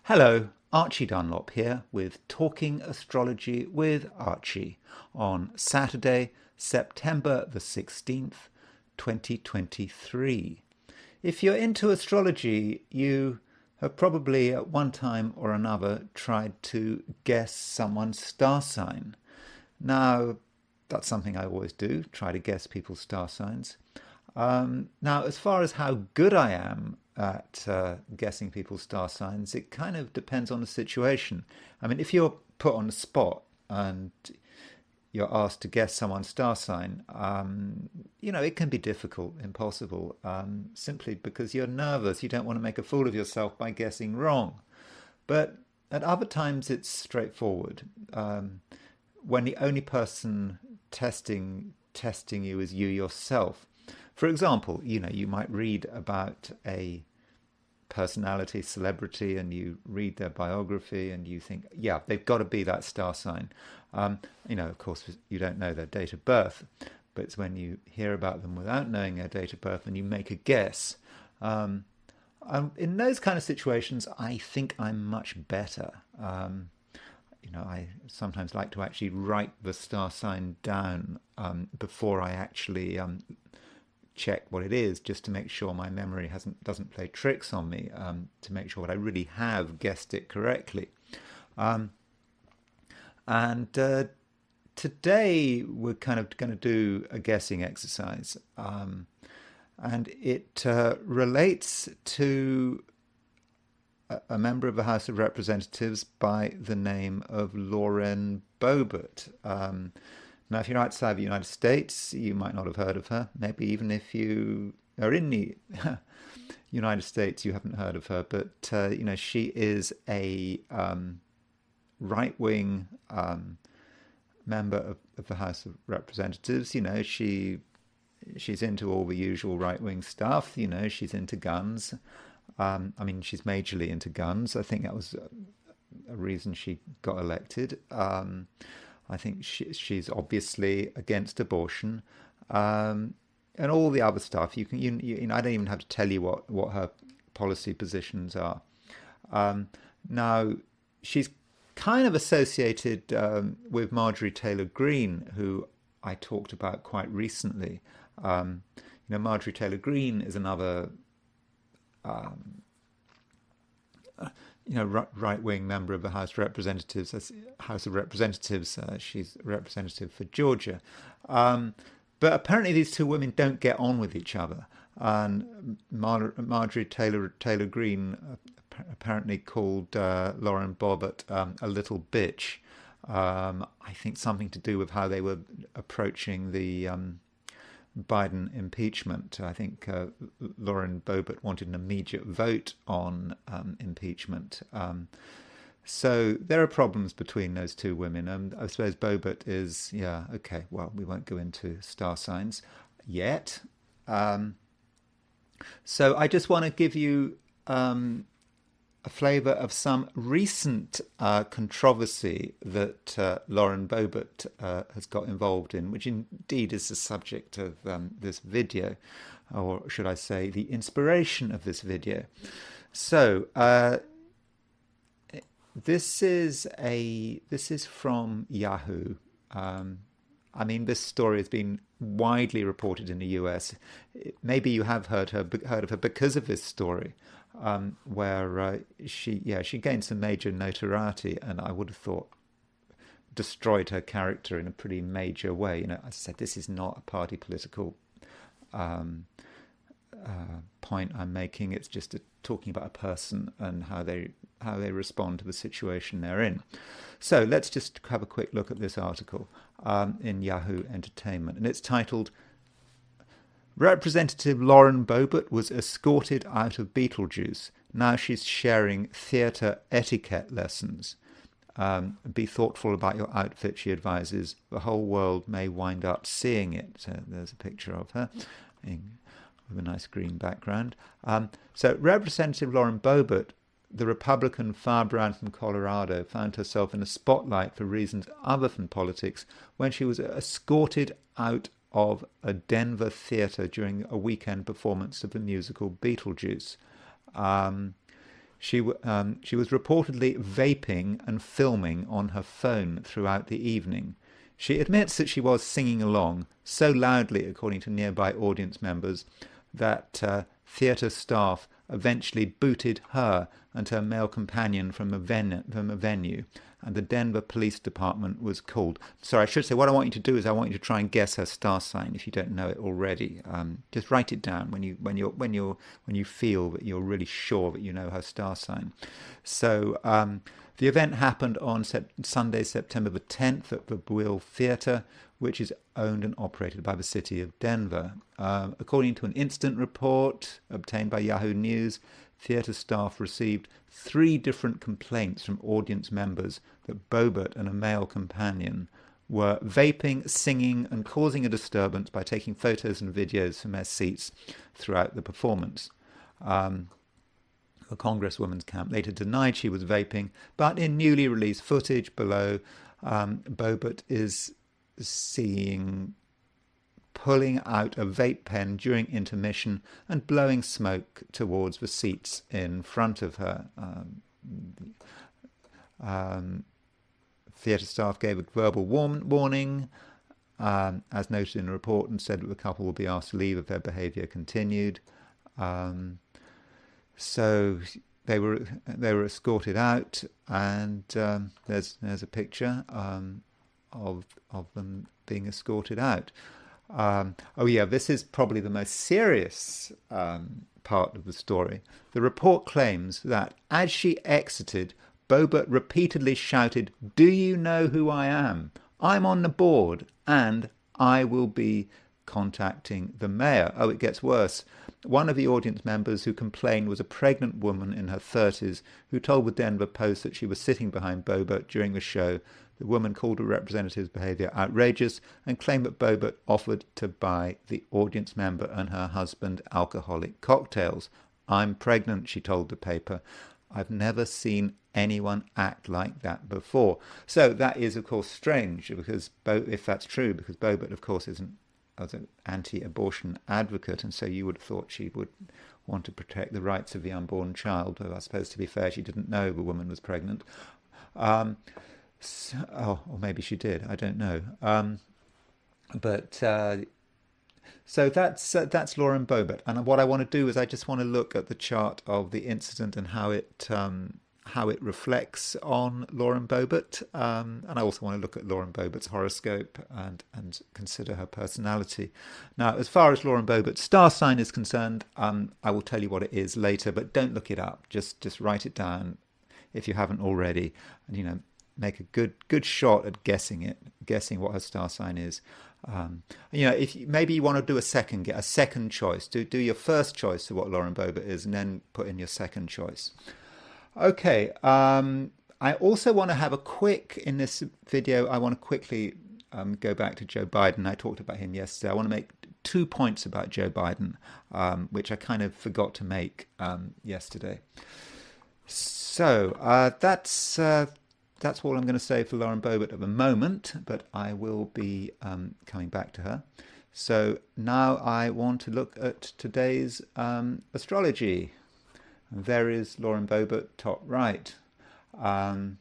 Hello, Archie Dunlop here with Talking Astrology with Archie on Saturday, September the 16th, 2023. If you're into astrology, you have probably at one time or another tried to guess someone's star sign. Now, that's something I always do, try to guess people's star signs. Now, as far as how good I am at guessing people's star signs, it kind of depends on the situation. I mean, if you're put on the spot and you're asked to guess someone's star sign, it can be difficult, impossible, simply because you're nervous. You don't want to make a fool of yourself by guessing wrong. But at other times, it's straightforward. When the only person testing you is you yourself. For example, you might read about a personality, celebrity, and you read their biography and you think, yeah, they've got to be that star sign. Of course, you don't know their date of birth, but it's when you hear about them without knowing their date of birth and you make a guess. In those kind of situations, I think I'm much better. I sometimes like to actually write the star sign down before I actually check what it is, just to make sure my memory doesn't play tricks on me, to make sure that I really have guessed it correctly. Today we're kind of going to do a guessing exercise, and it relates to a member of the House of Representatives by the name of Lauren Boebert. Now, if you're outside the United States, you might not have heard of her. Maybe even if you are in the United States, you haven't heard of her. But, she is a right-wing member of the House of Representatives. She's into all the usual right-wing stuff. She's into guns. She's majorly into guns. I think that was a reason she got elected. I think she's obviously against abortion, and all the other stuff. I don't even have to tell you what her policy positions are. Now, she's kind of associated with Marjorie Taylor Greene, who I talked about quite recently. Marjorie Taylor Greene is another right-wing member of the House of Representatives. She's a representative for Georgia. But apparently these two women don't get on with each other. And Marjorie Taylor Greene apparently called Lauren Boebert a little bitch. I think something to do with how they were approaching the Biden impeachment. I think Lauren Boebert wanted an immediate vote on impeachment. So there are problems between those two women. I suppose Boebert is, we won't go into star signs yet. So I just want to give you a flavour of some recent controversy that Lauren Boebert has got involved in, which indeed is the subject of this video, or should I say the inspiration of this video. So this is from Yahoo. This story has been widely reported in the US. Maybe you have heard of her because of this story. Where she gained some major notoriety, and I would have thought destroyed her character in a pretty major way. As I said, this is not a party political point I'm making. It's just talking about a person and how they respond to the situation they're in. So let's just have a quick look at this article in Yahoo Entertainment, and it's titled, "Representative Lauren Boebert was escorted out of Beetlejuice. Now she's sharing theatre etiquette lessons. Be thoughtful about your outfit," she advises. "The whole world may wind up seeing it." So there's a picture of her with a nice green background. So Representative Lauren Boebert, the Republican firebrand from Colorado, found herself in the spotlight for reasons other than politics when she was escorted out of a Denver theater during a weekend performance of the musical Beetlejuice. She was reportedly vaping and filming on her phone throughout the evening. She admits that she was singing along so loudly, according to nearby audience members, that theatre staff eventually booted her and her male companion from a venue, and the Denver Police Department was called. Sorry, I should say, what I want you to do is I want you to try and guess her star sign if you don't know it already. Just write it down when you feel that you're really sure that you know her star sign. So the event happened on Sunday, September the 10th at the Brill Theatre, which is owned and operated by the city of Denver. According to an incident report obtained by Yahoo News, theatre staff received 3 different complaints from audience members that Boebert and a male companion were vaping, singing, and causing a disturbance by taking photos and videos from their seats throughout the performance. The Congresswoman's camp later denied she was vaping, but in newly released footage below, Boebert is seen pulling out a vape pen during intermission and blowing smoke towards the seats in front of her. Theatre staff gave a verbal warning, as noted in the report, and said that the couple would be asked to leave if their behaviour continued. So they were escorted out, and there's a picture of them being escorted out. This is probably the most serious part of the story. The report claims that as she exited, Boebert repeatedly shouted, "Do you know who I am? I'm on the board, and I will be contacting the mayor." Oh, it gets worse. One of the audience members who complained was a pregnant woman in her 30s who told the Denver Post that she was sitting behind Boebert during the show. The woman called the representative's behaviour outrageous and claimed that Boebert offered to buy the audience member and her husband alcoholic cocktails. "I'm pregnant," she told the paper. "I've never seen anyone act like that before." So that is, of course, strange, because if that's true, because Boebert, of course, isn't as an anti-abortion advocate, and so you would have thought she would want to protect the rights of the unborn child. Though I suppose, to be fair, she didn't know the woman was pregnant. Or maybe she did. I don't know. So that's Lauren Boebert, and what I want to do is I just want to look at the chart of the incident and how it reflects on Lauren Boebert, and I also want to look at Lauren Boebert's horoscope and consider her personality. Now, as far as Lauren Boebert's star sign is concerned, I will tell you what it is later, but don't look it up. Just write it down if you haven't already, and make a good shot at guessing what her star sign is. If maybe you want to do a second choice, do your first choice of what Lauren Boebert is, and then put in your second choice. Okay. I also want to have in this video, I want to quickly go back to Joe Biden. I talked about him yesterday. I want to make 2 points about Joe Biden, which I kind of forgot to make yesterday. So that's all I'm going to say for Lauren Boebert at the moment, but I will be coming back to her. So now I want to look at today's astrology. And there is Lauren Boebert, top right. I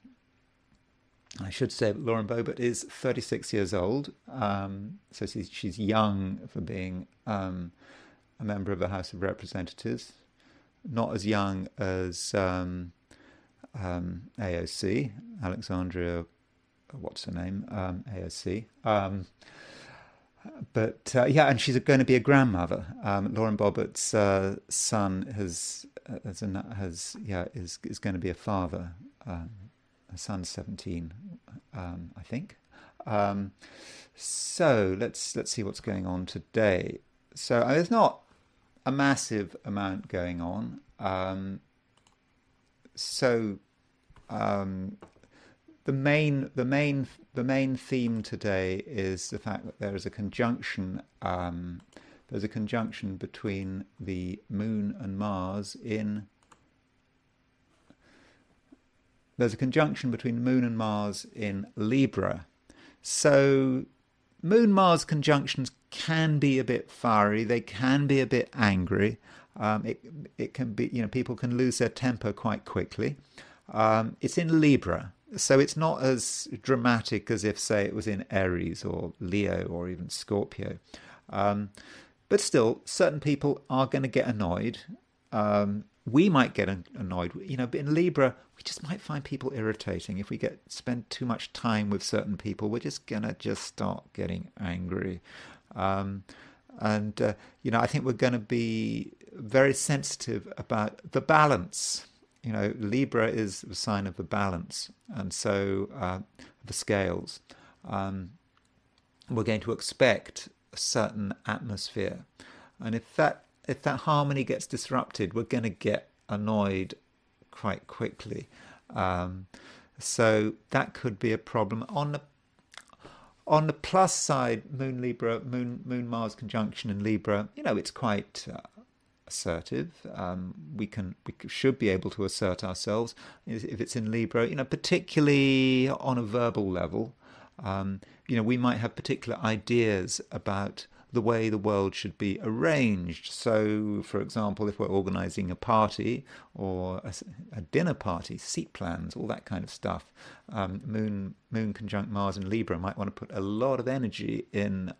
should say that Lauren Boebert is 36 years old, so she's young for being a member of the House of Representatives. Not as young as AOC, Alexandria, what's her name? AOC. And she's going to be a grandmother. Lauren Boebert's son is going to be a father. Her son's 17, I think. So let's see what's going on today. So there's not a massive amount going on. The main theme today is the fact that there is a conjunction. There's a conjunction between the Moon and Mars in. There's a conjunction between the Moon and Mars in Libra. So Moon-Mars conjunctions can be a bit fiery. They can be a bit angry. It can be, people can lose their temper quite quickly. It's in Libra, so it's not as dramatic as if, say, it was in Aries or Leo or even Scorpio. But still, certain people are going to get annoyed. We might get annoyed, but in Libra, we just might find people irritating. If we spend too much time with certain people, we're just going to start getting angry. I think we're going to be very sensitive about the balance. Libra is the sign of the balance, and so the scales. We're going to expect a certain atmosphere, and if that harmony gets disrupted, we're going to get annoyed quite quickly. So that could be a problem. On the plus side, Moon Mars conjunction in Libra, it's quite assertive. We should be able to assert ourselves if it's in Libra, particularly on a verbal level. We might have particular ideas about the way the world should be arranged. So, for example, if we're organizing a party or a dinner party, seat plans, all that kind of stuff, Moon conjunct Mars and Libra might want to put a lot of energy in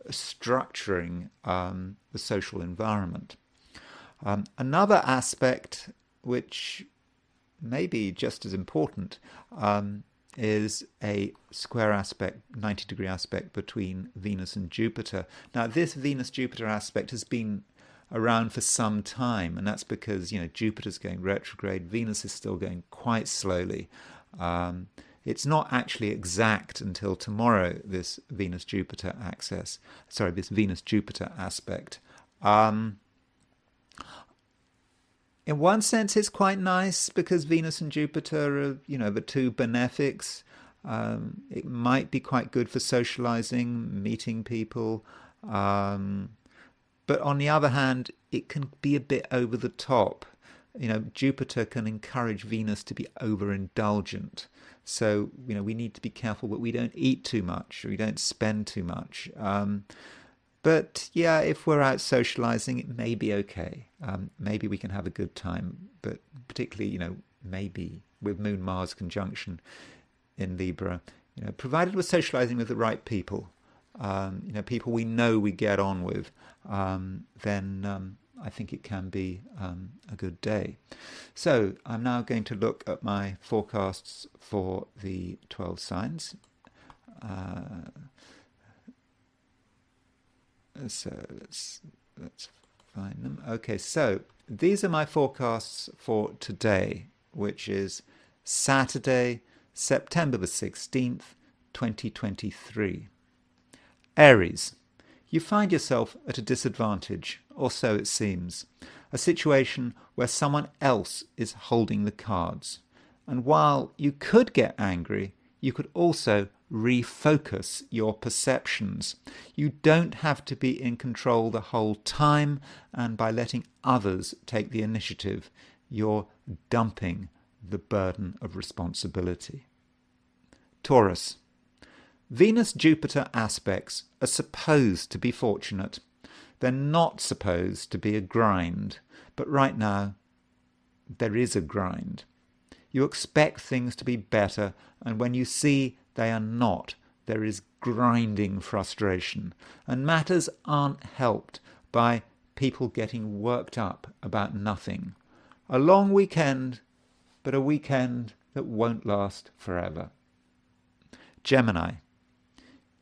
structuring the social environment. Another aspect, which may be just as important, is a square aspect, 90-degree aspect between Venus and Jupiter. Now, this Venus-Jupiter aspect has been around for some time, and that's because, Jupiter's going retrograde, Venus is still going quite slowly. It's not actually exact until tomorrow, this Venus-Jupiter aspect. In one sense, it's quite nice because Venus and Jupiter are, the two benefics. It might be quite good for socializing, meeting people. But on the other hand, it can be a bit over the top. Jupiter can encourage Venus to be overindulgent. So, we need to be careful that we don't eat too much or we don't spend too much. But yeah, if we're out socializing, it may be okay. Maybe we can have a good time, but particularly, maybe with Moon-Mars conjunction in Libra, provided we're socializing with the right people, people we know we get on with, then I think it can be a good day. So I'm now going to look at my forecasts for the 12 signs. So let's find them. Okay, so these are my forecasts for today, which is Saturday, September the 16th, 2023. Aries, you find yourself at a disadvantage, or so it seems, a situation where someone else is holding the cards. And while you could get angry, you could also refocus your perceptions. You don't have to be in control the whole time, and by letting others take the initiative, you're dumping the burden of responsibility. Taurus, Venus-Jupiter aspects are supposed to be fortunate. They're not supposed to be a grind, but right now there is a grind. You expect things to be better, and when you see they are not, there is grinding frustration, and matters aren't helped by people getting worked up about nothing. A long weekend, but a weekend that won't last forever. Gemini,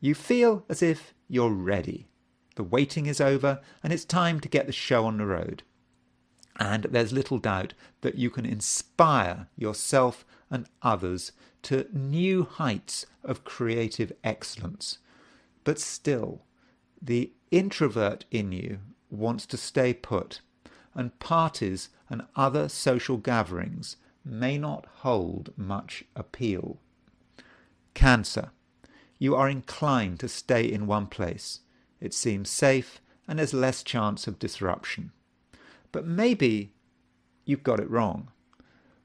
you feel as if you're ready. The waiting is over, and it's time to get the show on the road. And there's little doubt that you can inspire yourself and others to new heights of creative excellence. But still, the introvert in you wants to stay put, and parties and other social gatherings may not hold much appeal. Cancer, you are inclined to stay in one place. It seems safe, and there's less chance of disruption. But maybe you've got it wrong.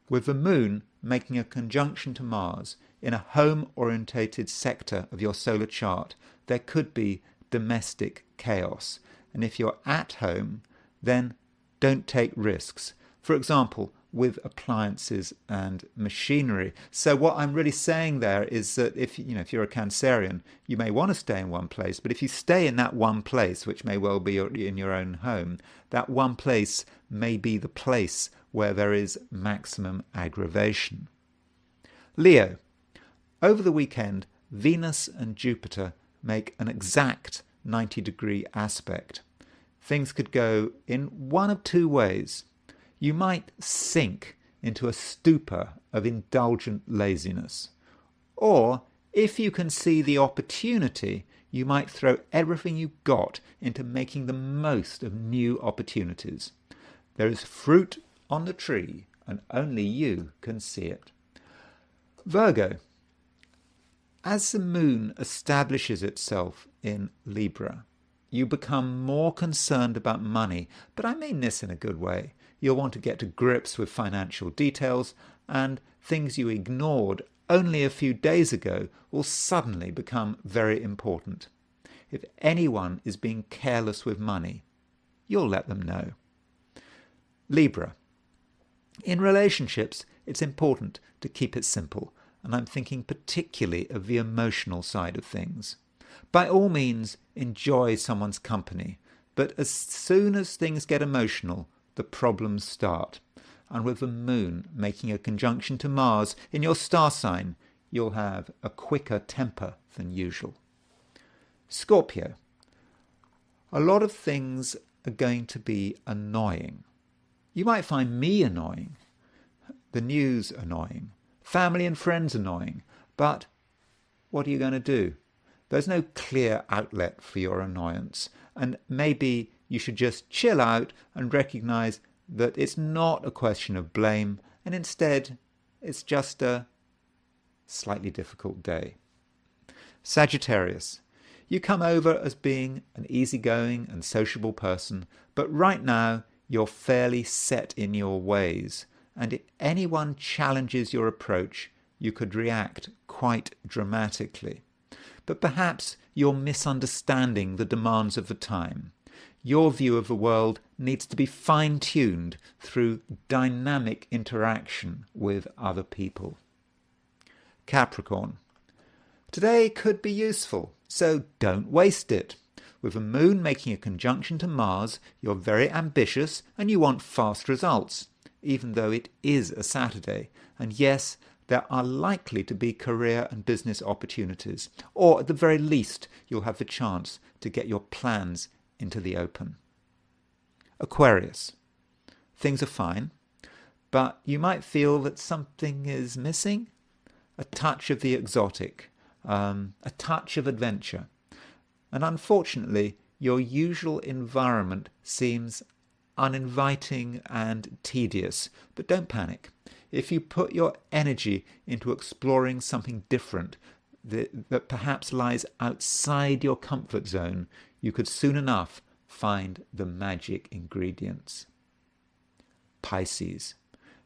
With the moon making a conjunction to Mars in a home-orientated sector of your solar chart, there could be domestic chaos. And if you're at home, then don't take risks. For example, with appliances and machinery. So what I'm really saying there is that if you're a Cancerian, you may want to stay in one place, but if you stay in that one place, which may well be in your own home, that one place may be the place where there is maximum aggravation. Leo, over the weekend, Venus and Jupiter make an exact 90-degree aspect. Things could go in one of two ways. You might sink into a stupor of indulgent laziness. Or, if you can see the opportunity, you might throw everything you've got into making the most of new opportunities. There is fruit on the tree, and only you can see it. Virgo, as the moon establishes itself in Libra, you become more concerned about money, but I mean this in a good way. You'll want to get to grips with financial details, and things you ignored only a few days ago will suddenly become very important. If anyone is being careless with money, you'll let them know. Libra, in relationships, it's important to keep it simple, and I'm thinking particularly of the emotional side of things. By all means, enjoy someone's company, but as soon as things get emotional, the problems start. And with the moon making a conjunction to Mars in your star sign, you'll have a quicker temper than usual. Scorpio, a lot of things are going to be annoying. You might find me annoying, the news annoying, family and friends annoying, but what are you going to do? There's no clear outlet for your annoyance, and maybe you should just chill out and recognize that it's not a question of blame, and instead it's just a slightly difficult day. Sagittarius, you come over as being an easygoing and sociable person, but right now you're fairly set in your ways, and if anyone challenges your approach, you could react quite dramatically. But perhaps you're misunderstanding the demands of the time. Your view of the world needs to be fine-tuned through dynamic interaction with other people. Capricorn, today could be useful, so don't waste it. With the moon making a conjunction to Mars, you're very ambitious and you want fast results, even though it is a Saturday. And yes, there are likely to be career and business opportunities, or at the very least, you'll have the chance to get your plans into the open. Aquarius, things are fine, but you might feel that something is missing. A touch of the exotic, a touch of adventure. And unfortunately, your usual environment seems uninviting and tedious, but don't panic. If you put your energy into exploring something different that perhaps lies outside your comfort zone, you could soon enough find the magic ingredients. Pisces,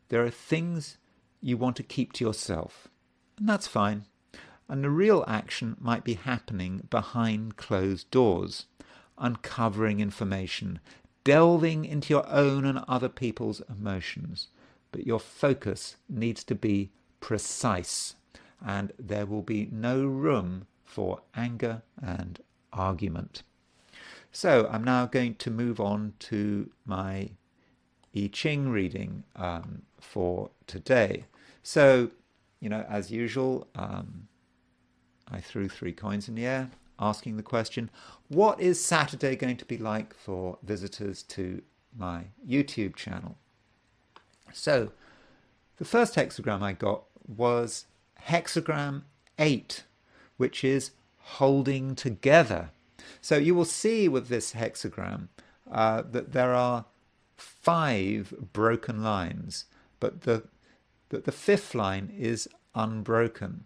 there are things you want to keep to yourself, and that's fine. And the real action might be happening behind closed doors, uncovering information, delving into your own and other people's emotions. But your focus needs to be precise, and there will be no room for anger and argument. So I'm now going to move on to my I Ching reading for today. So, as usual, I threw 3 coins in the air, asking the question, what is Saturday going to be like for visitors to my YouTube channel? So, the first hexagram I got was hexagram 8, which is holding together. So you will see with this hexagram that there are 5 broken lines, but the 5th line is unbroken.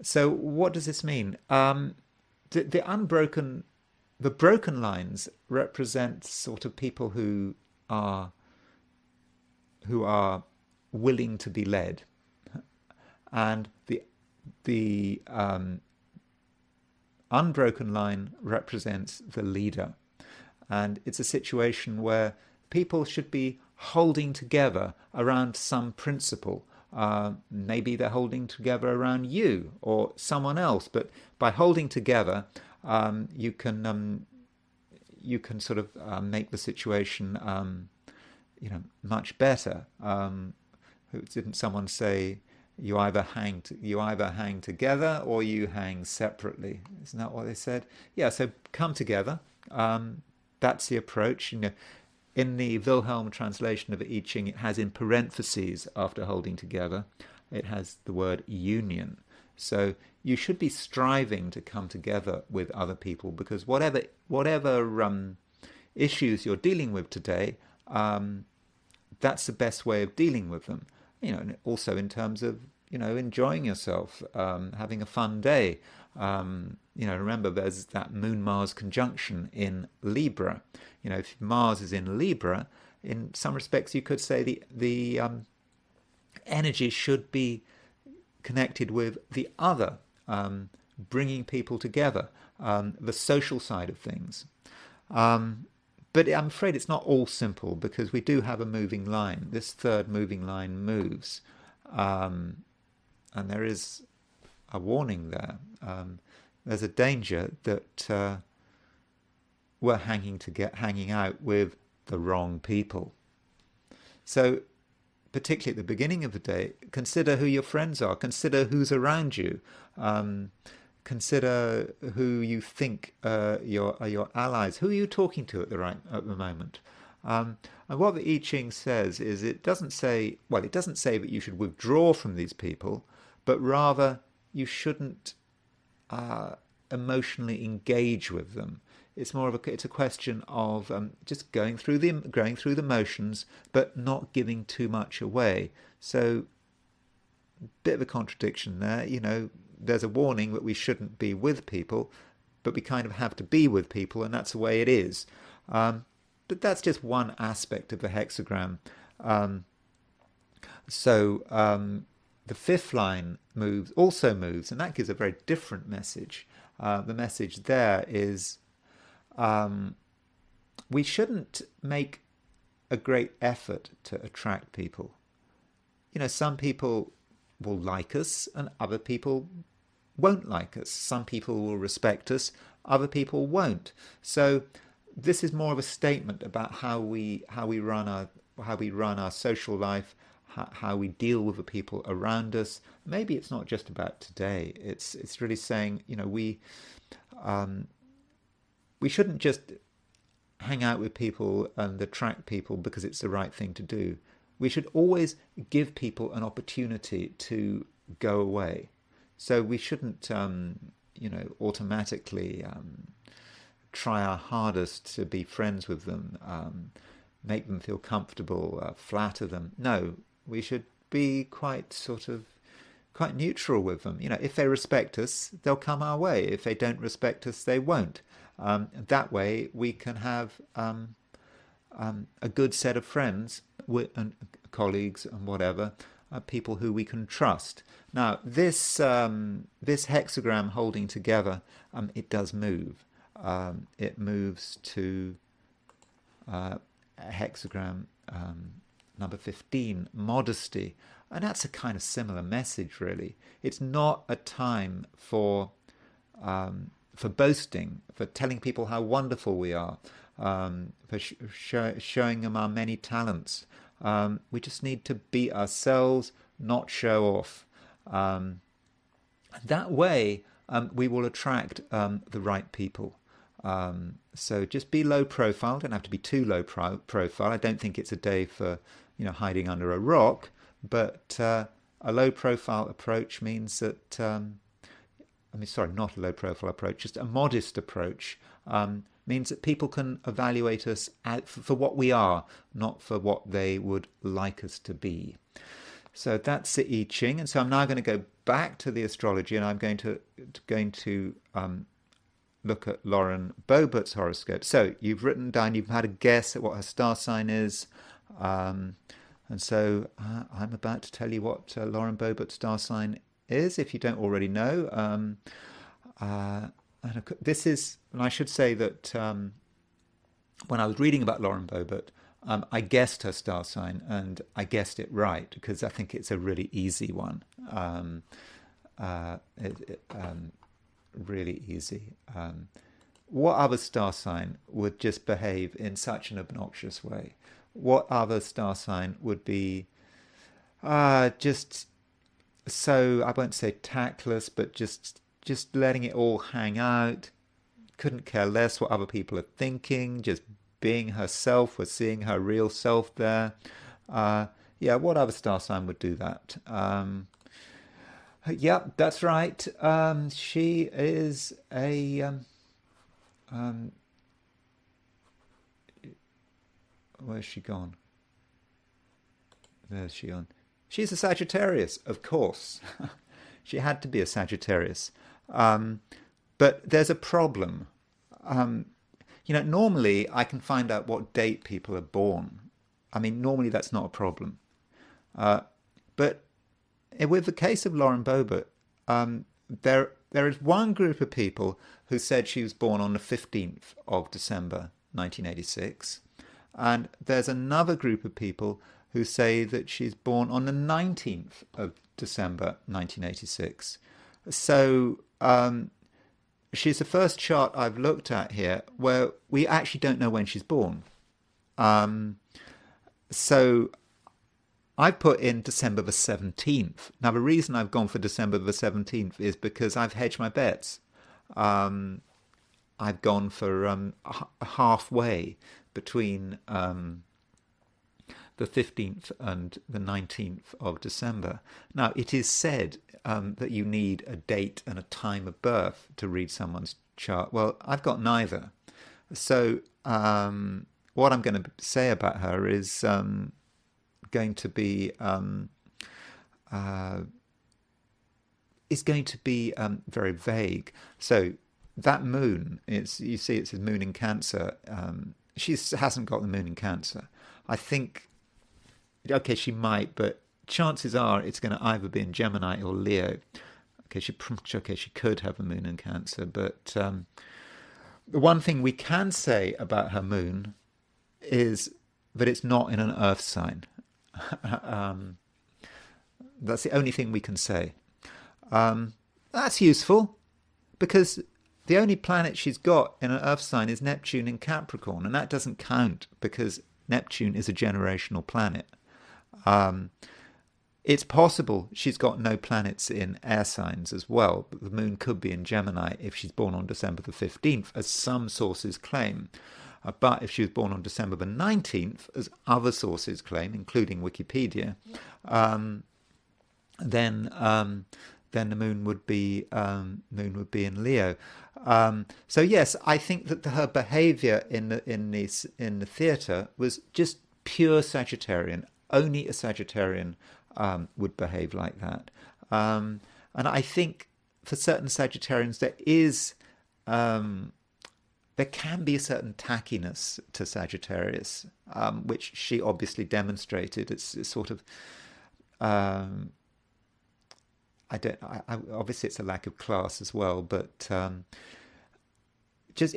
So what does this mean? The broken lines represent sort of people who are willing to be led, and the unbroken line represents the leader. And it's a situation where people should be holding together around some principle. Maybe they're holding together around you or someone else, but by holding together, you can sort of make the situation much better. Didn't someone say you either hang together or you hang separately? Isn't that what they said? Yeah. So come together. That's the approach. In the Wilhelm translation of I Ching, it has in parentheses after holding together, it has the word union. So you should be striving to come together with other people, because whatever issues you're dealing with today, that's the best way of dealing with them. And also in terms of enjoying yourself, having a fun day. Remember there's that Moon-Mars conjunction in Libra. If Mars is in Libra, in some respects you could say the energy should be connected with the other, bringing people together, the social side of things. But I'm afraid it's not all simple, because we do have a moving line. This third moving line moves, and there is a warning there. There's a danger that we're hanging out with the wrong people. So, particularly at the beginning of the day, consider who your friends are. Consider who's around you. Consider who you think are your allies. Who are you talking to at the moment? And what the I Ching says is, it doesn't say that you should withdraw from these people, but rather you shouldn't emotionally engage with them. It's a question of just going through the motions, but not giving too much away. So, bit of a contradiction there. There's a warning that we shouldn't be with people, but we kind of have to be with people, and that's the way it is. But that's just one aspect of the hexagram. The fifth line also moves, and that gives a very different message. The message there is, we shouldn't make a great effort to attract people. Some people will like us and other people won't like us. Some people will respect us, other people won't. So this is more of a statement about how we run our social life, how we deal with the people around us. Maybe it's not just about today. It's really saying, we shouldn't just hang out with people and attract people because it's the right thing to do. We should always give people an opportunity to go away. So we shouldn't, automatically try our hardest to be friends with them, make them feel comfortable, flatter them. No, we should be quite neutral with them. If they respect us, they'll come our way. If they don't respect us, they won't. That way we can have a good set of friends and colleagues and whatever, people who we can trust. Now, this hexagram holding together, it does move. It moves to hexagram number 15, modesty. And that's a kind of similar message, really. It's not a time for boasting, for telling people how wonderful we are, for showing them our many talents. We just need to be ourselves, not show off. That way, we will attract the right people. So just be low profile. Don't have to be too low profile. I don't think it's a day for hiding under a rock. But a low profile approach means that not a low profile approach, just a modest approach. Means that people can evaluate us for what we are, not for what they would like us to be. So that's the I Ching, and so I'm now going to go back to the astrology, and I'm going to look at Lauren Boebert's horoscope. So you've written down, you've had a guess at what her star sign is, and so I'm about to tell you what Lauren Boebert's star sign is, if you don't already know. this is, and I should say that when I was reading about Lauren Boebert, I guessed her star sign, and I guessed it right because I think it's a really easy one. Really easy. What other star sign would just behave in such an obnoxious way? What other star sign would be just so, I won't say tactless, but just letting it all hang out, couldn't care less what other people are thinking, just being herself, we're seeing her real self there. Yeah, what other star sign would do that? Yeah, that's right. She is a where's she gone? There's she on. She's a Sagittarius, of course. She had to be a Sagittarius. But there's a problem. Normally I can find out what date people are born. I mean, normally that's not a problem. But with the case of Lauren Boebert, there is one group of people who said she was born on the 15th of December 1986. And there's another group of people who say that she's born on the 19th of December 1986. So she's the first chart I've looked at here where we actually don't know when she's born. So I put in December the 17th. Now, the reason I've gone for December the 17th is because I've hedged my bets. I've gone for halfway between the 15th and the 19th of December. Now, it is said that you need a date and a time of birth to read someone's chart. Well, I've got neither. So what I'm going to say about her is going to be very vague. So that moon, you see it says moon in Cancer. She hasn't got the moon in Cancer. I think, okay, she might, but chances are it's going to either be in Gemini or Leo. Okay, she could have a moon in Cancer, but the one thing we can say about her moon is that it's not in an Earth sign. That's the only thing we can say. That's useful because the only planet she's got in an Earth sign is Neptune in Capricorn, and that doesn't count because Neptune is a generational planet. It's possible she's got no planets in air signs as well, but the moon could be in Gemini if she's born on December the 15th, as some sources claim. But if she was born on December the 19th, as other sources claim, including Wikipedia, then the moon would be in Leo. So yes, I think that her behaviour in the theatre was just pure Sagittarian. Only a Sagittarian would behave like that. And I think for certain Sagittarians there can be a certain tackiness to Sagittarius, which she obviously demonstrated. It's sort of obviously it's a lack of class as well, but just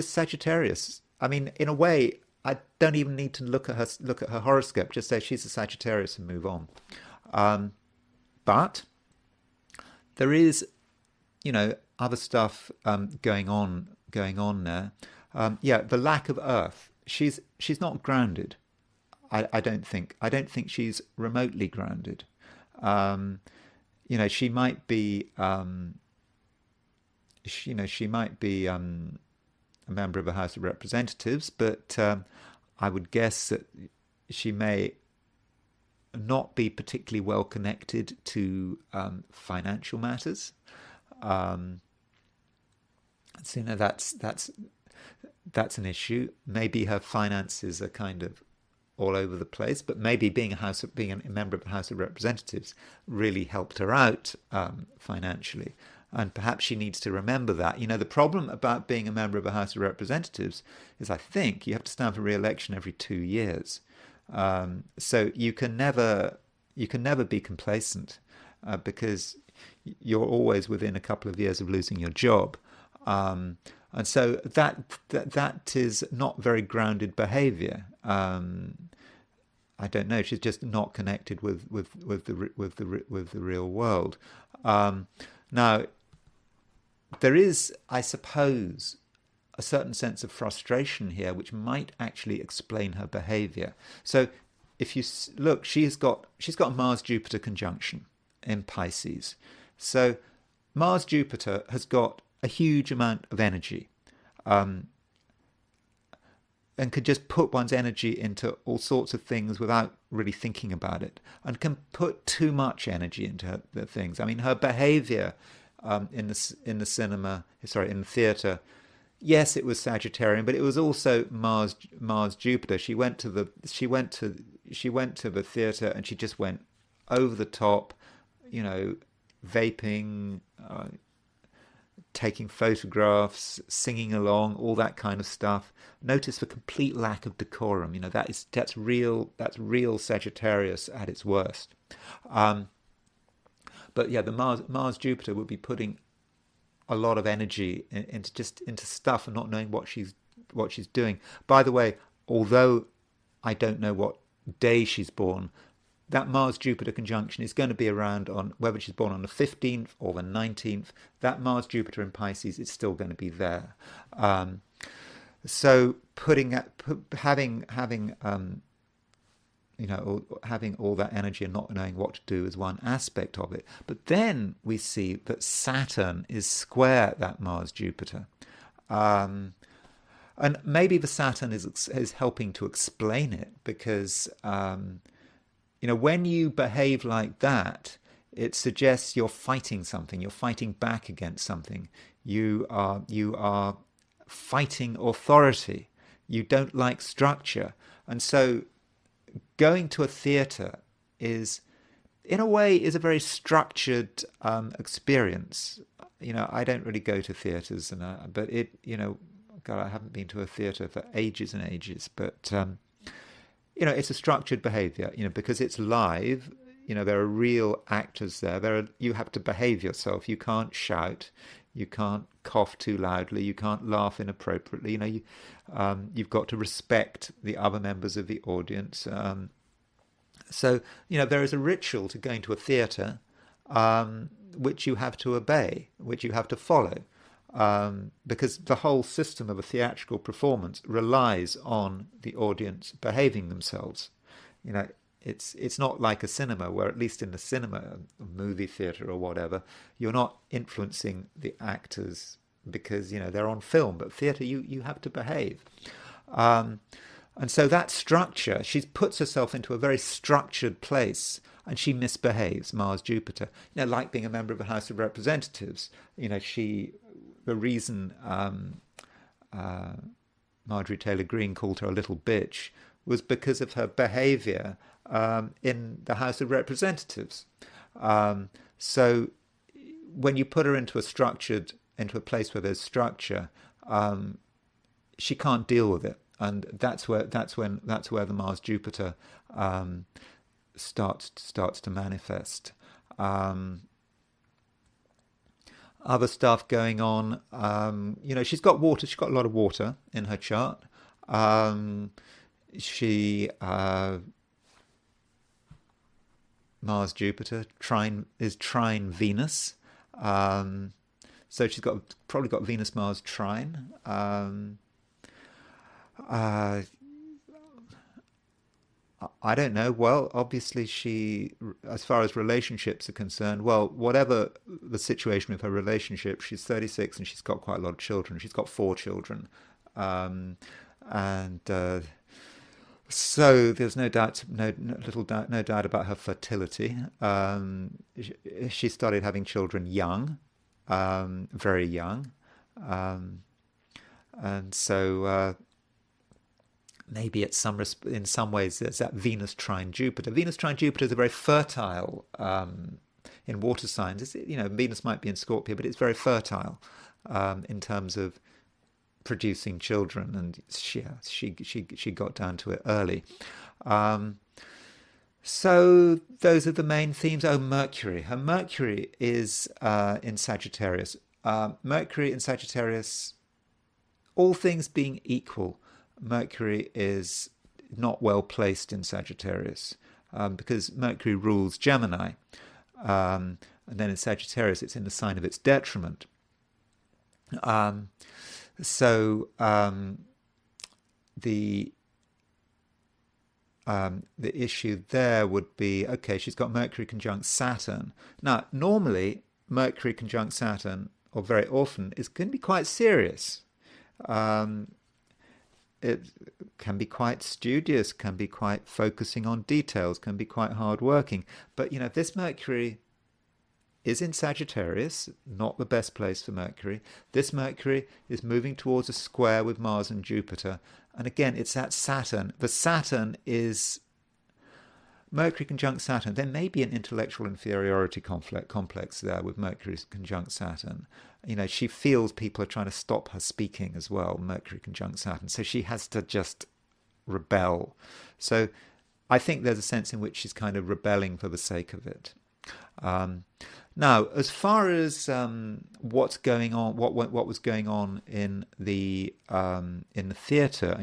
Sagittarius. I mean, in a way, I don't even need to look at her horoscope. Just say she's a Sagittarius and move on. But there is, other stuff going on there. The lack of Earth. She's not grounded. I don't think. I don't think she's remotely grounded. She might be. She might be a member of the House of Representatives, but I would guess that she may not be particularly well connected to financial matters. So that's an issue. Maybe her finances are kind of all over the place, but maybe being a member of the House of Representatives really helped her out financially. And perhaps she needs to remember that. The problem about being a member of the House of Representatives is, I think, you have to stand for re-election every 2 years. So you can never be complacent because you're always within a couple of years of losing your job. And so that is not very grounded behavior. I don't know. She's just not connected with the real world. Now, there is, I suppose, a certain sense of frustration here, which might actually explain her behavior. So, if you look, she's got a Mars-Jupiter conjunction in Pisces. So, Mars-Jupiter has got a huge amount of energy, and could just put one's energy into all sorts of things without really thinking about it, and can put too much energy into the things. I mean, her behavior in the theatre. Yes, it was Sagittarian, but it was also Mars Jupiter. She went to the theatre and she just went over the top, vaping, taking photographs, singing along, all that kind of stuff. Notice the complete lack of decorum. That's real Sagittarius at its worst. But yeah, the Mars Jupiter would be putting a lot of energy into stuff and not knowing what she's doing. By the way, although I don't know what day she's born, that Mars-Jupiter conjunction is going to be around on whether she's born on the 15th or the 19th. That Mars-Jupiter in Pisces is still going to be there. So having all that energy and not knowing what to do is one aspect of it. But then we see that Saturn is square that Mars-Jupiter. And maybe the Saturn is helping to explain it, because when you behave like that, it suggests you're fighting something. You're fighting back against something. You are fighting authority. You don't like structure. And so going to a theatre is, in a way, is a very structured experience. I don't really go to theatres, but God, I haven't been to a theatre for ages and ages. But it's a structured behaviour. Because it's live. There are real actors there. You have to behave yourself. You can't shout. You can't cough too loudly. You can't laugh inappropriately. You've got to respect the other members of the audience. So there is a ritual to going to a theatre, which you have to obey, which you have to follow, because the whole system of a theatrical performance relies on the audience behaving themselves. It's not like a cinema, where at least in the cinema, a movie theatre or whatever, you're not influencing the actors because they're on film. But theatre, you have to behave, and so that structure, she puts herself into a very structured place, and she misbehaves. Mars Jupiter, like being a member of the House of Representatives. The reason Marjorie Taylor Greene called her a little bitch was because of her behaviour in the House of Representatives. So when you put her into a place where there's structure, she can't deal with it, and that's where the Mars Jupiter starts to manifest. Other stuff going on. She's got water. She's got a lot of water in her chart. Mars Jupiter is trine Venus, so she's probably got Venus Mars trine. I don't know. Well, obviously she, as far as relationships are concerned, well, whatever the situation with her relationship, she's 36 and she's got quite a lot of children. She's got 4 children, so there's no doubt about her fertility. She started having children young, very young, and so maybe in some ways there's that Venus trine Jupiter. Venus trine Jupiter is a very fertile in water signs. Venus might be in Scorpio, but it's very fertile in terms of producing children, and she got down to it early. So those are the main themes. Mercury. Her Mercury is in Sagittarius. Mercury in Sagittarius, all things being equal, Mercury is not well placed in Sagittarius because Mercury rules Gemini. And then in Sagittarius, it's in the sign of its detriment. So the issue there would be, okay, she's got Mercury conjunct Saturn. Now, normally, Mercury conjunct Saturn, or very often, is going to be quite serious. It can be quite studious, can be quite focusing on details, can be quite hardworking. But, this Mercury is in Sagittarius, not the best place for Mercury. This Mercury is moving towards a square with Mars and Jupiter. And again, it's at Saturn. The Saturn is Mercury conjunct Saturn. There may be an intellectual inferiority complex there with Mercury conjunct Saturn. She feels people are trying to stop her speaking as well, Mercury conjunct Saturn. So she has to just rebel. So I think there's a sense in which she's kind of rebelling for the sake of it. Now, as far as what's going on, what was going on in the theatre,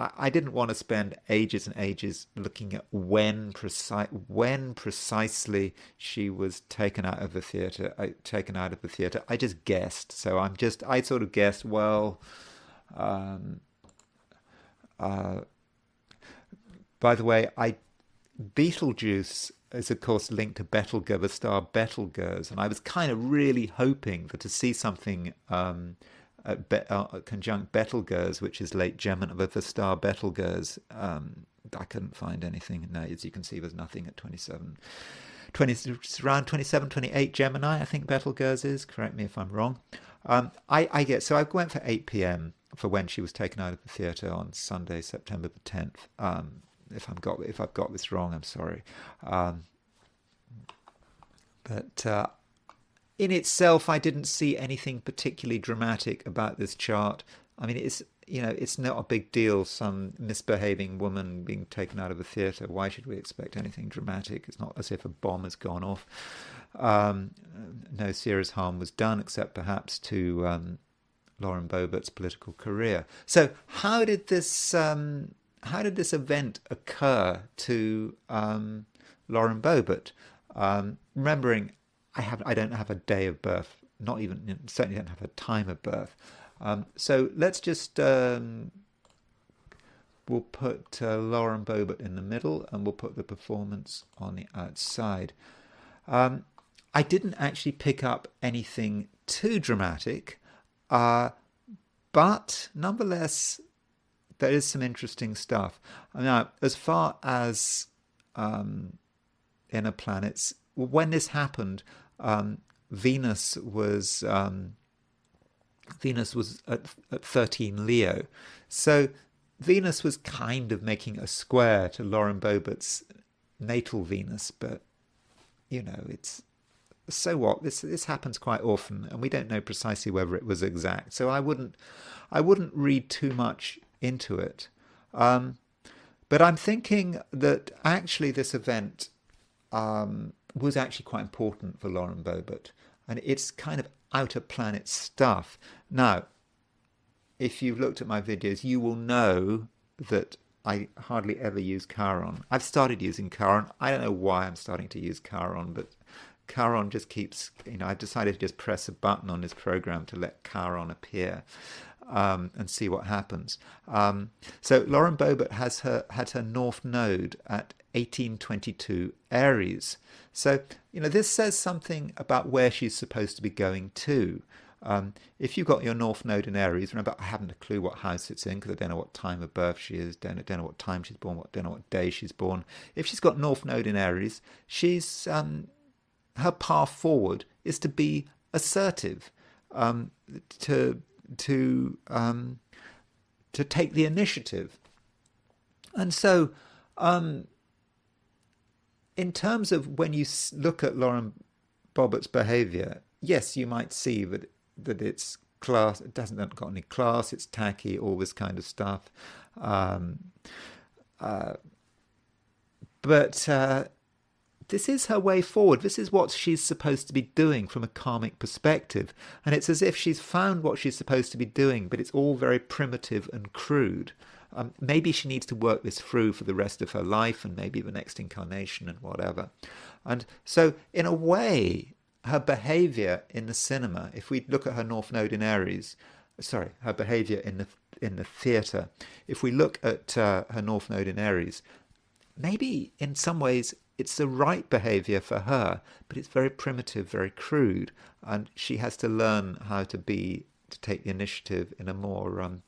I didn't want to spend ages and ages looking at when precisely she was taken out of the theatre. I just guessed. So I sort of guessed. Well, by the way, Betelgeuse is of course linked to Betelgeuse, the star Betelgeuse, and I was kind of really hoping that to see something conjunct Betelgeuse, which is late Gemini, with the star Betelgeuse. I couldn't find anything. No, as you can see, there's nothing at 27. It's around 27, 28 Gemini, I think Betelgeuse is. Correct me if I'm wrong. So I went for 8 p.m. for when she was taken out of the theatre on Sunday, September the 10th. If I've got this wrong, I'm sorry. But in itself, I didn't see anything particularly dramatic about this chart. I mean, it's not a big deal, some misbehaving woman being taken out of a theatre. Why should we expect anything dramatic? It's not as if a bomb has gone off. No serious harm was done, except perhaps to Lauren Boebert's political career. So how did this event occur to Lauren Boebert? Remembering, I don't have a day of birth, certainly don't have a time of birth. So let's just we'll put Lauren Boebert in the middle, and we'll put the performance on the outside. I didn't actually pick up anything too dramatic, but nonetheless, there is some interesting stuff. Now, as far as inner planets, when this happened, Venus was at 13 Leo. So Venus was kind of making a square to Lauren Boebert's natal Venus, but it's so what? This happens quite often, and we don't know precisely whether it was exact. So I wouldn't read too much into it. But I'm thinking that actually this event was actually quite important for Lauren Boebert, and it's kind of outer planet stuff. Now, if you've looked at my videos, you will know that I hardly ever use Chiron. I've started using Chiron. I don't know why I'm starting to use Chiron, but Chiron just keeps, I've decided to just press a button on this program to let Chiron appear. And see what happens. So Lauren Boebert had her North Node at 1822 Aries. So this says something about where she's supposed to be going to. If you've got your North Node in Aries, remember I haven't a clue what house it's in because I don't know what time of birth she is, don't know what time she's born, don't know what day she's born. If she's got North Node in Aries, she's her path forward is to be assertive, to take the initiative. And so in terms of when you look at Lauren Boebert's behavior, yes, you might see that it's class, it hasn't got any class, it's tacky, all this kind of stuff. But this is her way forward. This is what she's supposed to be doing from a karmic perspective. And it's as if she's found what she's supposed to be doing, but it's all very primitive and crude. Maybe she needs to work this through for the rest of her life and maybe the next incarnation and whatever. And so, in a way, her behavior in the cinema, if we look at her North Node in Aries, her behavior in the theatre, if we look at her North Node in Aries, maybe in some ways it's the right behavior for her, but it's very primitive, very crude, and she has to learn how to take the initiative in a more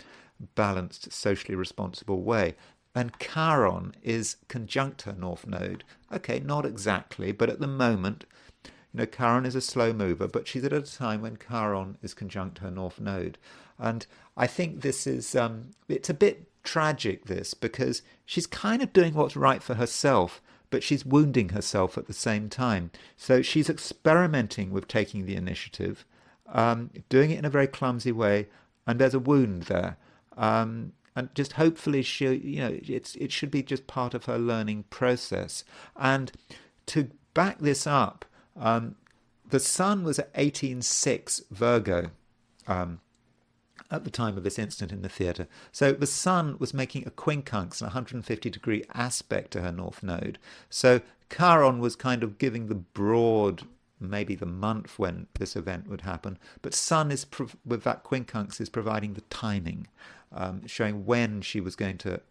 balanced, socially responsible way. And Chiron is conjunct her North Node. Okay, not exactly, but at the moment, Chiron is a slow mover, but she's at a time when Chiron is conjunct her North Node. And I think this is, it's a bit tragic, this, because she's kind of doing what's right for herself, but she's wounding herself at the same time. So she's experimenting with taking the initiative, doing it in a very clumsy way, and there's a wound there. And just hopefully it should be just part of her learning process. And to back this up, the sun was at 18.6 Virgo at the time of this incident in the theatre. So the sun was making a quincunx, an 150-degree aspect to her North Node. So Chiron was kind of giving the broad, maybe the month when this event would happen, but sun is, with that quincunx, is providing the timing, showing when she was going to,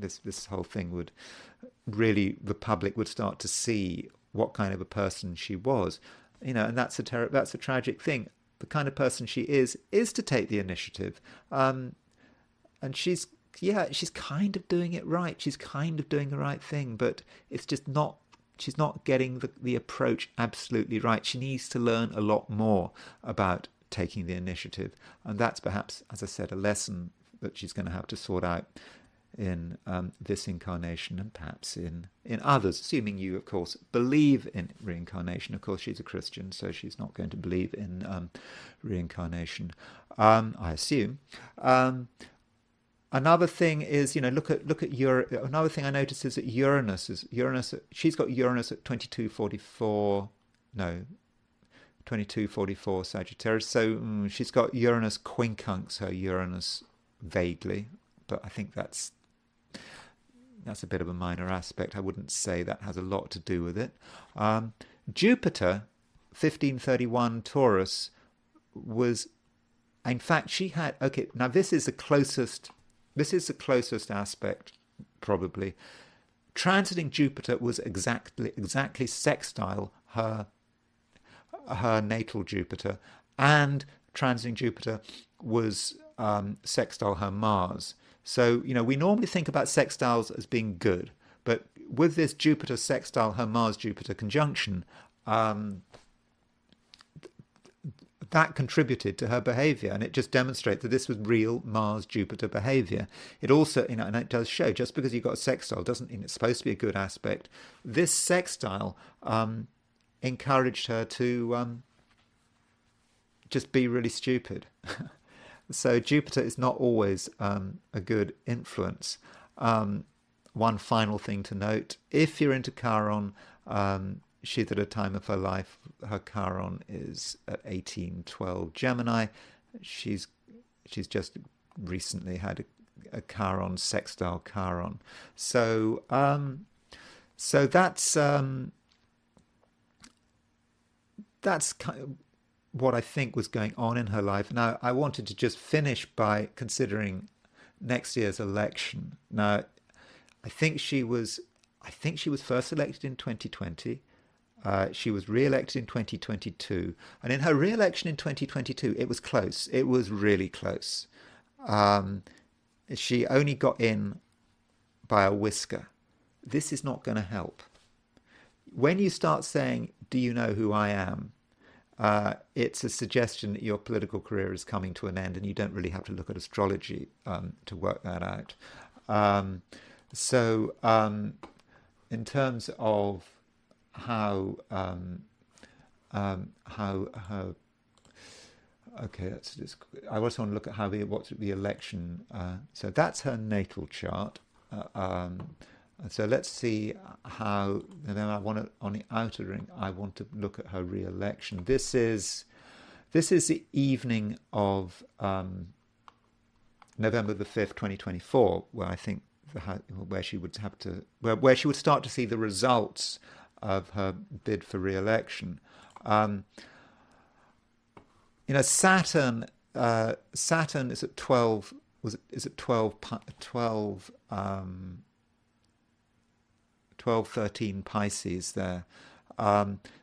this whole thing would really, the public would start to see what kind of a person she was, and that's a tragic thing. The kind of person she is to take the initiative, and she's kind of doing it right. She's kind of doing the right thing, but it's just not. She's not getting the approach absolutely right. She needs to learn a lot more about taking the initiative, and that's perhaps, as I said, a lesson that she's going to have to sort out in this incarnation and perhaps in others, assuming you, of course, believe in reincarnation. Of course, she's a Christian, so she's not going to believe in reincarnation, I assume. Another thing is, look at another thing I noticed is that she's got Uranus at 2244 Sagittarius. So she's got Uranus quincunx her Uranus vaguely, but I think that's a bit of a minor aspect. I wouldn't say that has a lot to do with it. Jupiter, 1531 Taurus, was, in fact, she had, okay, now this is the closest aspect, probably. Transiting Jupiter was exactly sextile her natal Jupiter, and transiting Jupiter was sextile her Mars. So, we normally think about sextiles as being good, but with this Jupiter sextile her Mars-Jupiter conjunction, that contributed to her behavior, and it just demonstrates that this was real Mars-Jupiter behavior. It also, and it does show, just because you've got a sextile doesn't mean it's supposed to be a good aspect. This sextile encouraged her to just be really stupid. So Jupiter is not always a good influence. One final thing to note, if you're into Chiron, she's at a time of her life, her Chiron is at 1812 Gemini. She's just recently had a Chiron, sextile Chiron. So that's kind of what I think was going on in her life. Now, I wanted to just finish by considering next year's election. Now, I think she was first elected in 2020. She was re-elected in 2022. And in her re-election in 2022, it was close. It was really close. She only got in by a whisker. This is not going to help. When you start saying, "Do you know who I am?" It's a suggestion that your political career is coming to an end, and you don't really have to look at astrology to work that out. In terms of how her, okay, that's just, I also want to look at what's the election. So that's her natal chart, So let's see how, and then I want to, on the outer ring, I want to look at her re-election. This is the evening of November the 5th, 2024, where I think where she would have to, where she would start to see the results of her bid for re-election. Saturn is at 12, is at 12 13 Pisces there.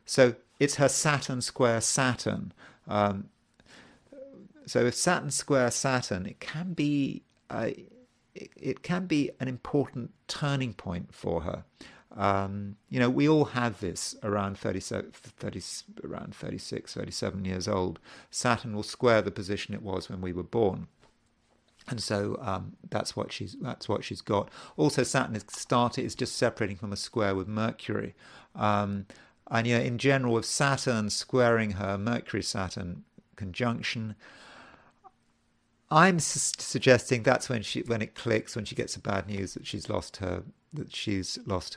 So it's her Saturn square Saturn. So if Saturn square Saturn, it can be an important turning point for her. We all have this around 36, 37 years old. Saturn will square the position it was when we were born. And so that's what she's got. Also, Saturn is just separating from a square with Mercury. And in general, with Saturn squaring her Mercury-Saturn conjunction, I'm suggesting that's when it clicks, when she gets the bad news that she's lost her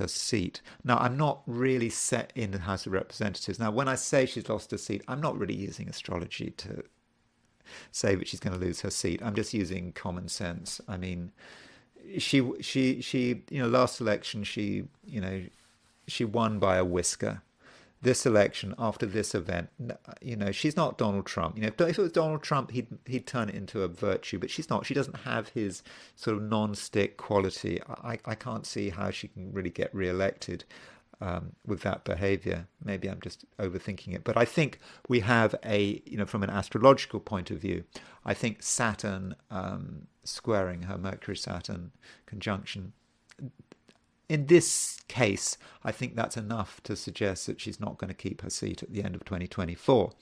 seat. Now, I'm not really set in the House of Representatives. Now, when I say she's lost her seat, I'm not really using astrology to say that she's going to lose her seat. I'm just using common sense. I mean, she last election she won by a whisker. This election, after this event, she's not Donald Trump. If it was Donald Trump, he'd turn it into a virtue, but she's not. She doesn't have his sort of non-stick quality. I can't see how she can really get re-elected with that behavior. Maybe I'm just overthinking it. But I think we have from an astrological point of view, I think Saturn squaring her Mercury-Saturn conjunction, in this case, I think that's enough to suggest that she's not going to keep her seat at the end of 2024.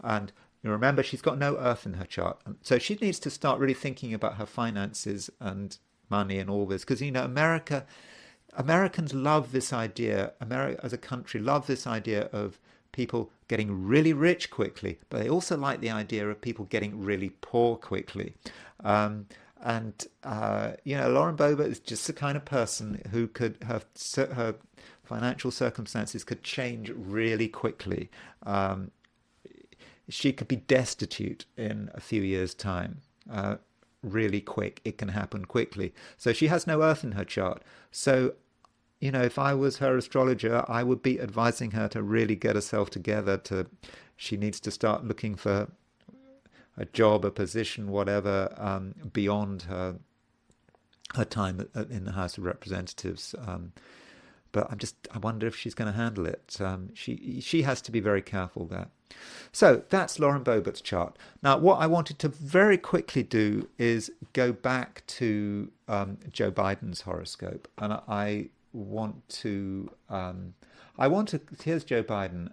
And remember, she's got no Earth in her chart. So she needs to start really thinking about her finances and money and all this. Because, Americans love this idea, America as a country love this idea of people getting really rich quickly, but they also like the idea of people getting really poor quickly. Lauren Boebert is just the kind of person who could her financial circumstances could change really quickly. She could be destitute in a few years' time. Really quick. It can happen quickly. So she has no Earth in her chart. So, if I was her astrologer, I would be advising her to really get herself together. She needs to start looking for a job, a position, whatever, beyond her time in the House of Representatives. But I wonder if she's going to handle it. She has to be very careful there. So that's Lauren Boebert's chart. Now, what I wanted to very quickly do is go back to Joe Biden's horoscope, and here's Joe Biden.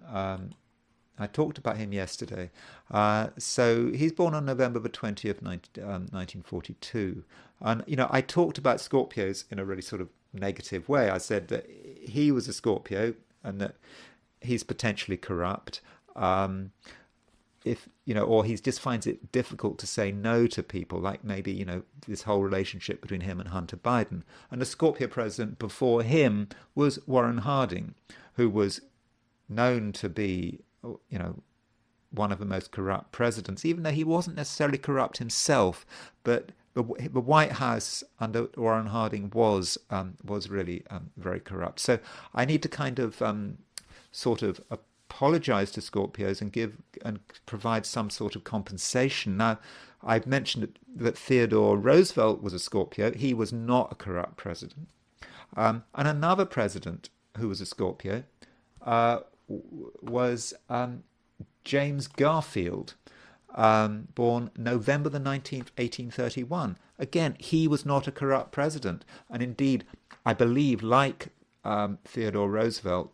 I talked about him yesterday. So he's born on November the 20th, 1942. And, I talked about Scorpios in a really sort of negative way. I said that he was a Scorpio and that he's potentially corrupt. Or he just finds it difficult to say no to people, like maybe, this whole relationship between him and Hunter Biden. And the Scorpio president before him was Warren Harding, who was known to be, one of the most corrupt presidents, even though he wasn't necessarily corrupt himself. But the White House under Warren Harding was really very corrupt. So I need to kind of sort of apologize to Scorpios and provide some sort of compensation. Now, I've mentioned that Theodore Roosevelt was a Scorpio. He was not a corrupt president. And another president who was a Scorpio was James Garfield, born November the 19th, 1831. Again, he was not a corrupt president. And indeed, I believe, like Theodore Roosevelt,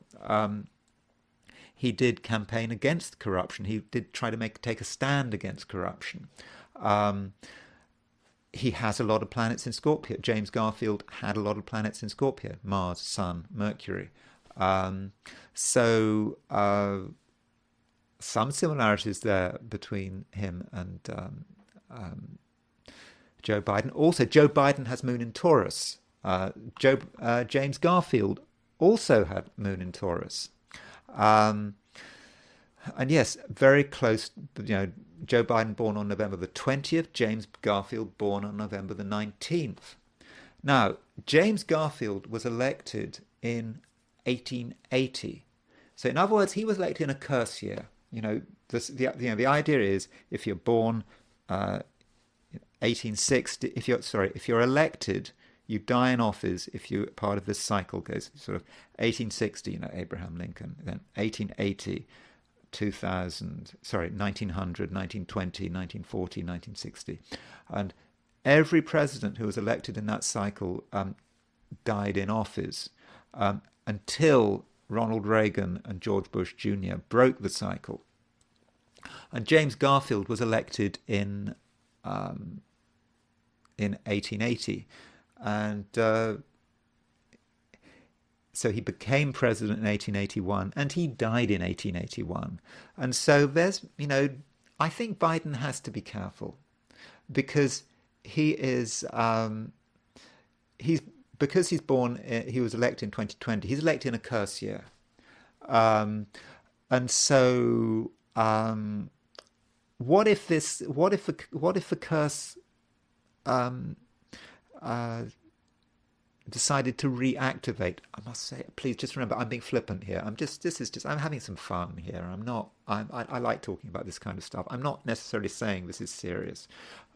he did campaign against corruption. He did try to take a stand against corruption. He has a lot of planets in Scorpio. James Garfield had a lot of planets in Scorpio: Mars, Sun, Mercury. So some similarities there between him and Joe Biden. Also, Joe Biden has Moon in Taurus. James Garfield also had moon in Taurus. Um, and yes, very close. Joe Biden born on November the 20th, James Garfield born on November the 19th. Now, James Garfield was elected in 1880. So in other words, he was elected in a curse year. The idea is if you're born 1860, if you're elected, you die in office if you part of this cycle goes sort of 1860, Abraham Lincoln, then 1880, 1900, 1920, 1940, 1960. And every president who was elected in that cycle died in office until Ronald Reagan and George Bush Jr. broke the cycle. And James Garfield was elected in 1880. And so he became president in 1881 and he died in 1881. And so there's, I think Biden has to be careful because he was elected in 2020, he's elected in a curse year. And so what if the curse decided to reactivate? I must say, please just remember, I'm being flippant here. I'm having some fun here. I like talking about this kind of stuff. I'm not necessarily saying this is serious,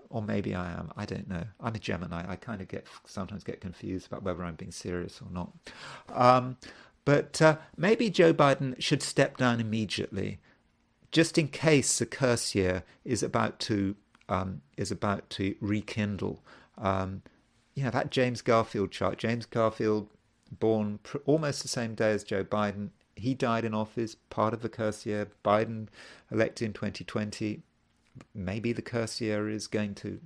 or maybe I am. I don't know. I'm a Gemini. I kind of sometimes get confused about whether I'm being serious or not. But maybe Joe Biden should step down immediately, just in case the curse year is about to rekindle. That James Garfield chart. James Garfield, born almost the same day as Joe Biden. He died in office, part of the curse year. Biden elected in 2020. Maybe the curse year is going to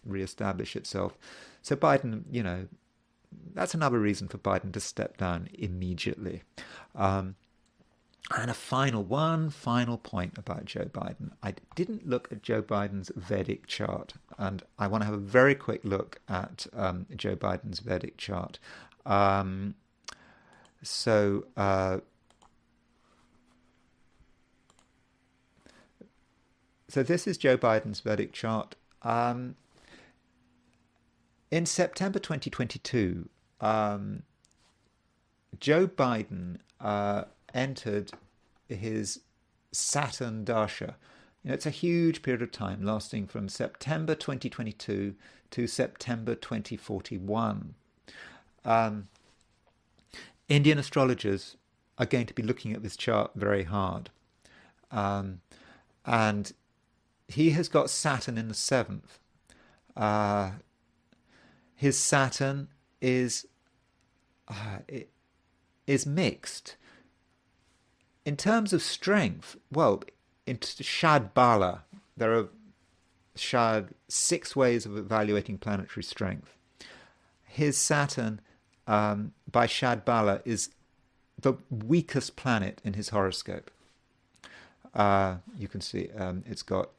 reestablish itself. So Biden, that's another reason for Biden to step down immediately. And one final point about Joe Biden. I didn't look at Joe Biden's Vedic chart, and I want to have a very quick look at Joe Biden's Vedic chart. So this is Joe Biden's Vedic chart. In September 2022, Joe Biden entered his Saturn Dasha. It's a huge period of time lasting from September 2022 to September 2041. Indian astrologers are going to be looking at this chart very hard. And he has got Saturn in the 7th. His Saturn is mixed. In terms of strength, well, in Shad Bala, there are 6 ways of evaluating planetary strength. His Saturn, by Shad Bala, is the weakest planet in his horoscope. You can see it's got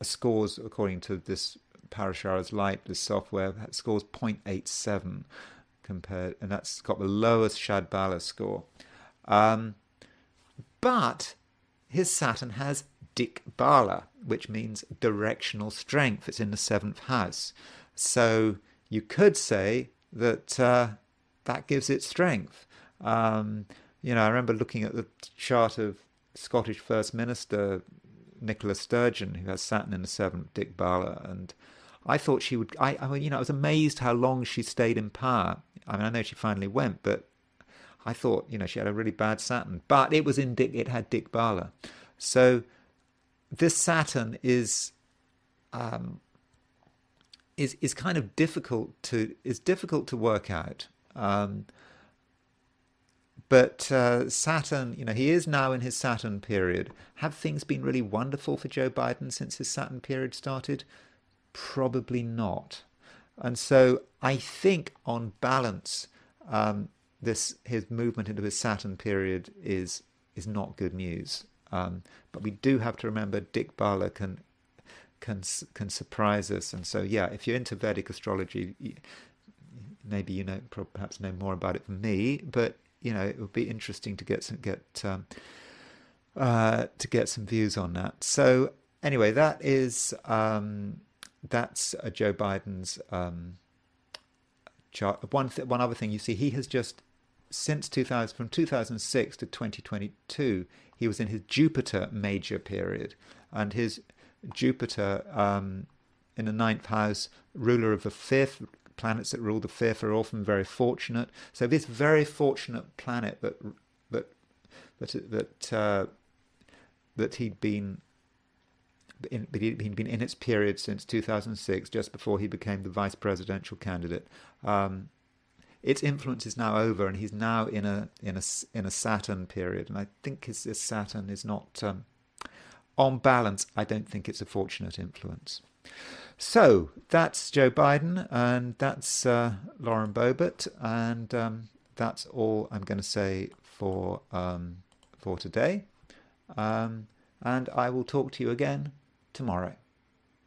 scores, according to this Parashara's Light, this software, scores 0.87 compared, and that's got the lowest Shad Bala score. But his Saturn has Dik Bala, which means directional strength. It's in the 7th house. So you could say that that gives it strength. I remember looking at the chart of Scottish First Minister Nicola Sturgeon, who has Saturn in the 7th, Dik Bala, and I thought she would. I was amazed how long she stayed in power. I know she finally went, but I thought, she had a really bad Saturn, but it had Dik Bala. So this Saturn is kind of difficult to work out. But Saturn, he is now in his Saturn period. Have things been really wonderful for Joe Biden since his Saturn period started? Probably not. And so I think on balance, his movement into his Saturn period is not good news. But we do have to remember Dik Bala can surprise us. And so, if you're into Vedic astrology, maybe you know, perhaps know more about it than me, but you know, it would be interesting to get some views on that. So anyway, that's Joe Biden's chart. One other thing you see, he has just since 2000, from 2006 to 2022, he was in his Jupiter major period, and his Jupiter in the ninth house, ruler of the fifth. Planets that rule the fifth are often very fortunate. So this very fortunate planet that he'd been in its period since 2006, just before he became the vice presidential candidate. Its influence is now over, and he's now in a Saturn period. And I think his Saturn is not, on balance, I don't think it's a fortunate influence. So that's Joe Biden, and that's Lauren Boebert, and that's all I'm going to say for today. And I will talk to you again tomorrow.